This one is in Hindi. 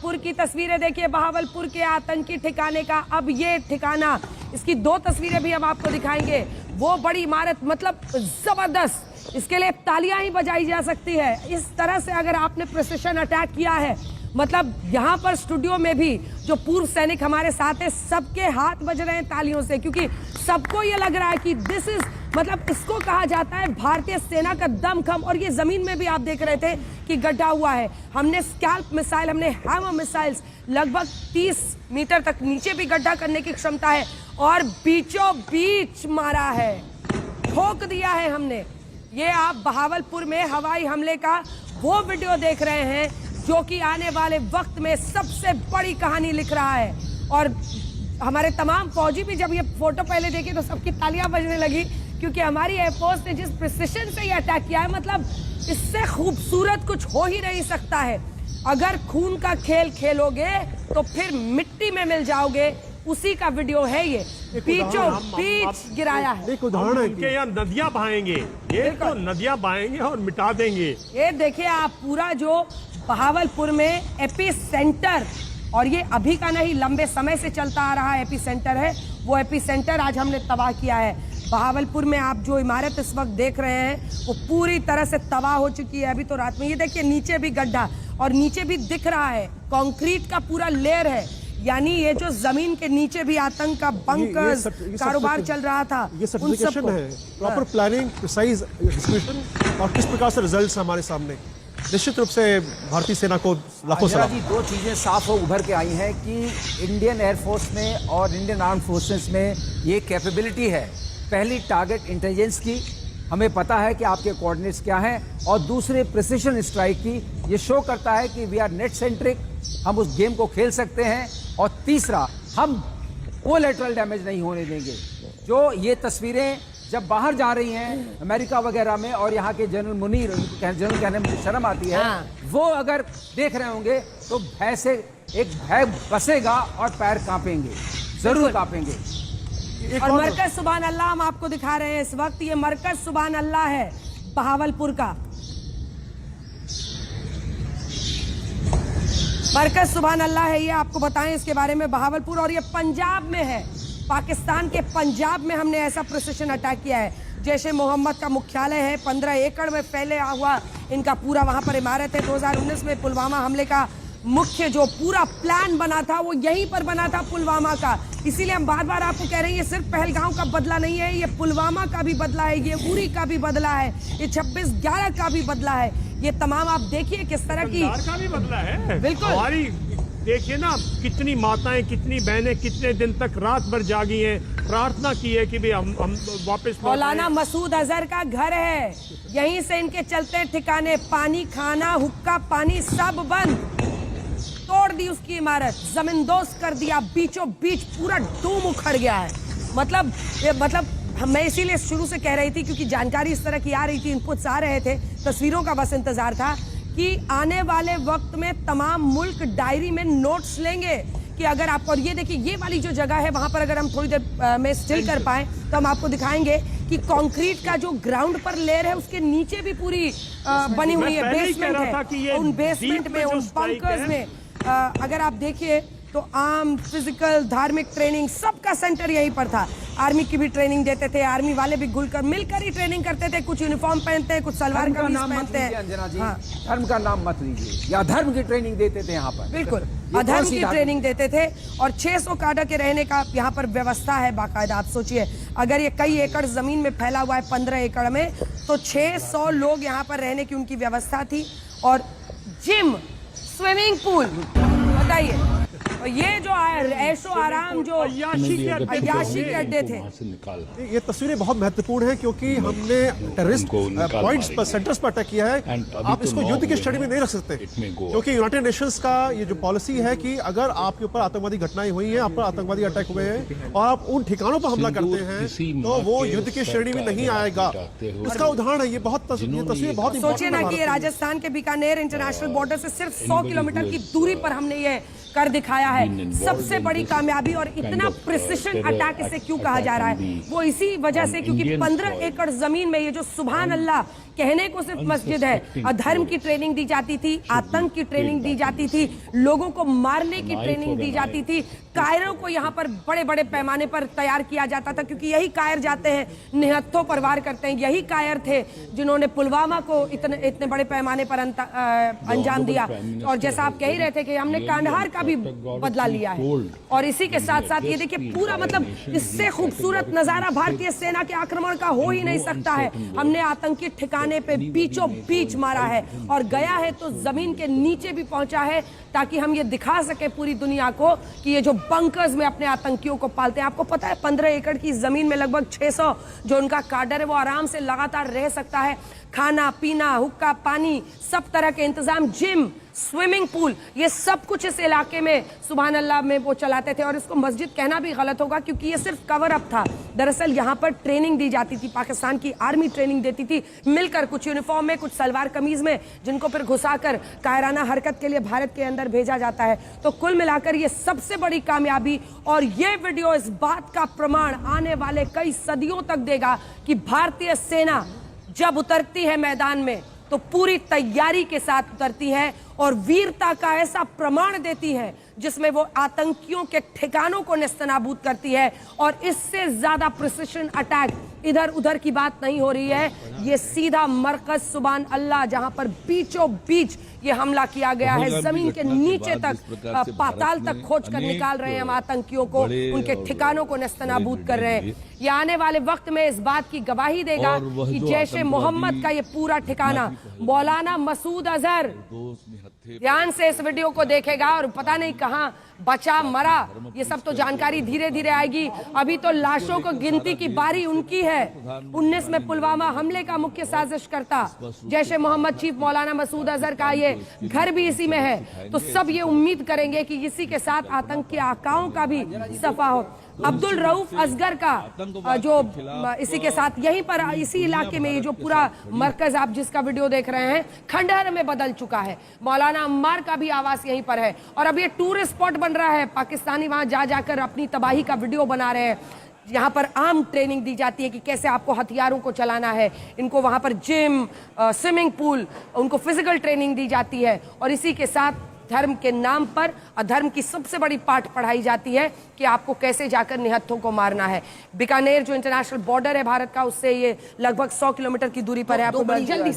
बहावलपुर की तस्वीरें देखिए, बहावलपुर के आतंकी ठिकाने का अब ये ठिकाना, इसकी दो तस्वीरें भी हम आपको दिखाएंगे। वो बड़ी इमारत मतलब जबरदस्त, इसके लिए तालियां ही बजाई जा सकती है। इस तरह से अगर आपने प्रिसिशन अटैक किया है, मतलब यहाँ पर स्टूडियो में भी जो पूर्व सैनिक हमारे साथ हैं, सबके हाथ बज रहे हैं तालियों से, क्योंकि सबको ये लग रहा है कि दिस इज, मतलब इसको कहा जाता है भारतीय सेना का दमखम। और ये जमीन में भी आप देख रहे थे कि गड्ढा हुआ है। हमने स्कैल्प मिसाइल, हमने हैमर मिसाइल्स लगभग 30 मीटर तक नीचे भी गड्ढा करने की क्षमता है, और बीचों बीच मारा है, ठोक दिया है हमने। ये आप बहावलपुर में हवाई हमले का वो वीडियो देख रहे हैं जो कि आने वाले वक्त में सबसे बड़ी कहानी लिख रहा है। और हमारे तमाम फौजी भी जब ये फोटो पहले देखे तो सबकी तालियां बजने लगी, क्योंकि हमारी एयरफोर्स ने जिस प्रिसिशन से ये अटैक किया है, मतलब इससे खूबसूरत कुछ हो ही नहीं सकता है। अगर खून का खेल खेलोगे तो फिर मिट्टी में मिल जाओगे, उसी का वीडियो है ये। बीचों बीच गिराया है। एक उदाहरण है कि यहाँ नदियां बहाएंगे, ये तो नदियां बहाएंगे और मिटा देंगे। ये देखिए आप, पूरा जो बहावलपुर में एपी सेंटर, और ये अभी का नहीं, लंबे समय से चलता आ रहा एपी सेंटर है, वो एपी सेंटर आज हमने तबाह किया है। बहावलपुर में आप जो इमारत इस वक्त देख रहे हैं वो पूरी तरह से तबाह हो चुकी है अभी तो रात में। ये देखिए नीचे भी गड्ढा, और नीचे भी दिख रहा है कंक्रीट का पूरा लेयर है, यानी ये जो जमीन के नीचे भी आतंक का बंकर्स कारोबार चल रहा था। ये सर्टिफिकेशन है, प्रॉपर प्लानिंग, प्रिसाइज एग्जीक्यूशन, और किस प्रकार से रिजल्ट्स हमारे सामने। निश्चित रूप से भारतीय सेना को लाखों सलाम। जी, दो चीजें साफ हो उभर के आई हैं कि इंडियन एयरफोर्स में और इंडियन आर्म फोर्सेस में ये कैपेबिलिटी है। पहली, टारगेट इंटेलिजेंस की, हमें पता है कि आपके कोऑर्डिनेट्स क्या हैं, और दूसरे प्रिसिशन स्ट्राइक की, ये शो करता है कि वी आर नेट सेंट्रिक, हम उस गेम को खेल सकते हैं। और तीसरा, हम कोलैटरल डैमेज नहीं होने देंगे। जो ये तस्वीरें जब बाहर जा रही हैं अमेरिका वगैरह में, और यहाँ के जनरल मुनीर, जनरल कहने में मुझे शर्म आती है, वो अगर देख रहे होंगे तो भय से एक भय बसेगा और पैर कांपेंगे, जरूर कांपेंगे। और मरकज सुभान अल्लाह हम आपको दिखा रहे हैं इस वक्त, ये मरकज सुभान अल्लाह है बहावलपुर का। मरकज सुभान अल्लाह है, ये आपको बताएं इसके बारे में, बहावलपुर। और ये पंजाब में है, पाकिस्तान के पंजाब में हमने ऐसा प्रिसिशन अटैक किया है। जैश-ए मोहम्मद का मुख्यालय है, 15 एकड़ में फैला हुआ इनका पूरा वहां पर इमारत है। 2019 में पुलवामा हमले का मुख्य जो पूरा प्लान बना था वो यहीं पर बना था, पुलवामा का। इसीलिए हम बार बार आपको कह रहे हैं ये सिर्फ पहलगाम का बदला नहीं है, ये पुलवामा का भी बदला है, ये उरी का भी बदला है, ये 26/11 का भी बदला है। ये तमाम आप देखिए किस तरह की का भी बदला है। बिल्कुल, हमारी देखिए ना, कितनी माताएं, कितनी बहनें कितने दिन तक रात भर जागी हैं, प्रार्थना की है कि भी हम वापस। मौलाना मसूद अजहर का घर है, यहीं से इनके चलते ठिकाने, पानी, खाना, हुक्का पानी सब बंद, तोड़ दी उसकी इमारत, जमींदोज कर दिया, बीचों बीच पूरा डूम उखड़ गया है। मतलब मैं इसीलिए शुरू से कह रही थी, क्योंकि जानकारी इस तरह की आ रही थी, इनपुट्स आ रहे थे, तस्वीरों का बस इंतजार था कि आने वाले वक्त में तमाम मुल्क डायरी में नोट्स लेंगे कि अगर आप, और ये देखिए ये वाली जो जगह है वहां पर अगर हम थोड़ी देर में स्टिल कर पाए तो हम आपको दिखाएंगे कि कंक्रीट का जो ग्राउंड पर लेयर है उसके नीचे भी पूरी बनी हुई है, बेसमेंट है। उन बेसमेंट में, उन बंकर्स में अगर आप देखिए तो आर्म, फिजिकल, धार्मिक ट्रेनिंग सबका सेंटर यहीं पर था। आर्मी की भी ट्रेनिंग देते थे, आर्मी वाले भी मिलकर ही ट्रेनिंग करते थे, कुछ यूनिफॉर्म पहनते हैं, कुछ सलवार कमीज पहनते हैं। अंजना जी, धर्म का नाम मत लीजिए, या धर्म की ट्रेनिंग देते थे यहाँ पर। बिल्कुल, अधर्म की ट्रेनिंग देते थे। और 600 काडा के रहने का यहाँ पर व्यवस्था है बाकायदा। आप सोचिए, अगर ये कई एकड़ जमीन में फैला हुआ है, 15 एकड़ में, तो 600 लोग यहाँ पर रहने की उनकी व्यवस्था थी। और जिम, स्विमिंग पूल, बताइए, और ये जो ऐशो आराम, जो अय्याशी के अड्डे थे। ये तस्वीरें बहुत महत्वपूर्ण हैं, क्योंकि हमने टेररिस्ट पॉइंट्स पर, सेंटर्स पर अटैक किया है। आप इसको युद्ध की श्रेणी में नहीं रख सकते, क्योंकि यूनाइटेड नेशंस का ये जो पॉलिसी है कि अगर आपके ऊपर आतंकवादी घटनाएं हुई हैं, आप पर आतंकवादी अटैक हुए हैं, और आप उन ठिकानों पर हमला करते हैं, तो वो युद्ध की श्रेणी में नहीं आएगा। इसका उदाहरण है ये तस्वीर बहुत। सोचिए ना कि ये राजस्थान के बीकानेर इंटरनेशनल बॉर्डर से सिर्फ 100 किलोमीटर की दूरी पर हमने ये कर दिखाया है। सबसे बड़ी कामयाबी और इतना प्रिसिशन अटैक इसे क्यों कहा जा रहा है, वो इसी वजह से क्योंकि 15 एकड़ जमीन में ये जो सुभान अल्लाह कहने को सिर्फ मस्जिद है, अधर्म की ट्रेनिंग दी जाती थी, आतंक की ट्रेनिंग दी जाती थी, लोगों को मारने की ट्रेनिंग दी जाती थी, कायरों को यहाँ पर बड़े बड़े पैमाने पर तैयार किया जाता था, क्योंकि यही कायर जाते हैं निहत्थों पर वार करते हैं। यही कायर थे जिन्होंने पुलवामा को इतने बड़े पैमाने पर अंजाम दिया। और जैसा आप कह ही रहे थे कि हमने कांधार का भी बदला लिया है। और इसी के साथ साथ ये देखिए पूरा मतलब इससे खूबसूरत नजारा भारतीय सेना के आक्रमण का हो ही नहीं सकता है। हमने आतंकी ठिकाने पे बीचों बीच मारा है और गया है तो जमीन के नीचे भी पहुंचा है, ताकि हम ये दिखा सके पूरी दुनिया को कि ये जो बंकर्स में अपने आतंकियों को पालते हैं। आपको पता है 15 एकड़ की जमीन में लगभग 600 जो उनका काडर है वो आराम से लगातार रह सकता है। खाना पीना, हुक्का पानी, सब तरह के इंतजाम, जिम, स्विमिंग पूल, ये सब कुछ इस इलाके में सुभान अल्लाह में वो चलाते थे। और इसको मस्जिद कहना भी गलत होगा क्योंकि ये सिर्फ कवर अप था। दरअसल यहाँ पर ट्रेनिंग दी जाती थी, पाकिस्तान की आर्मी ट्रेनिंग देती थी मिलकर, कुछ यूनिफॉर्म में, कुछ सलवार कमीज में, जिनको फिर घुसाकर कायराना हरकत के लिए भारत के अंदर भेजा जाता है। तो कुल मिलाकर ये सबसे बड़ी कामयाबी, और ये वीडियो इस बात का प्रमाण आने वाले कई सदियों तक देगा कि भारतीय सेना जब उतरती है मैदान में तो पूरी तैयारी के साथ उतरती है और वीरता का ऐसा प्रमाण देती है जिसमें वो आतंकियों के ठिकानों को नेस्तनाबूद करती है। और इससे ज्यादा प्रिसिशन अटैक इधर उधर की बात नहीं हो रही है, ये सीधा मरकज सुभान अल्लाह जहां पर बीचों बीच ये हमला किया गया है, जमीन के नीचे तक, पाताल तक खोज कर निकाल रहे हैं हम आतंकियों को, उनके ठिकानों को नेस्तनाबूद कर रहे हैं। ये आने वाले वक्त में इस बात की गवाही देगा कि जैश ए मोहम्मद का ये पूरा ठिकाना, मौलाना मसूद अजहर ध्यान से इस वीडियो को देखेगा और पता नहीं कहां बचा मरा, ये सब तो जानकारी धीरे धीरे आएगी। अभी तो लाशों को गिनती की बारी उनकी है। 19 में पुलवामा हमले का मुख्य साजिशकर्ता जैश ए मोहम्मद चीफ मौलाना मसूद अजहर का ये घर भी इसी में है। तो सब ये उम्मीद करेंगे कि इसी के साथ आतंक के आकाओं का भी सफा हो। अब्दुल रऊफ असगर का जो इसी के साथ यहीं पर इसी इलाके में ये जो पूरा मरकज आप जिसका वीडियो देख रहे हैं खंडहर में बदल चुका है। मौलाना अम्मार का भी आवास यहीं पर है और अब ये टूरिस्ट स्पॉट बन रहा है। पाकिस्तानी वहां जा जाकर अपनी तबाही का वीडियो बना रहे हैं। यहाँ पर आम ट्रेनिंग दी जाती है कि कैसे आपको हथियारों को चलाना है। इनको वहां पर जिम, स्विमिंग पूल, उनको फिजिकल ट्रेनिंग दी जाती है। और इसी के साथ धर्म के नाम पर अधर्म की सबसे बड़ी पाठ पढ़ाई जाती है कि आपको कैसे जाकर निहत्थों को मारना है। बीकानेर जो इंटरनेशनल बॉर्डर है भारत का, उससे ये लगभग 100 किलोमीटर की दूरी पर है। आपको जल्दी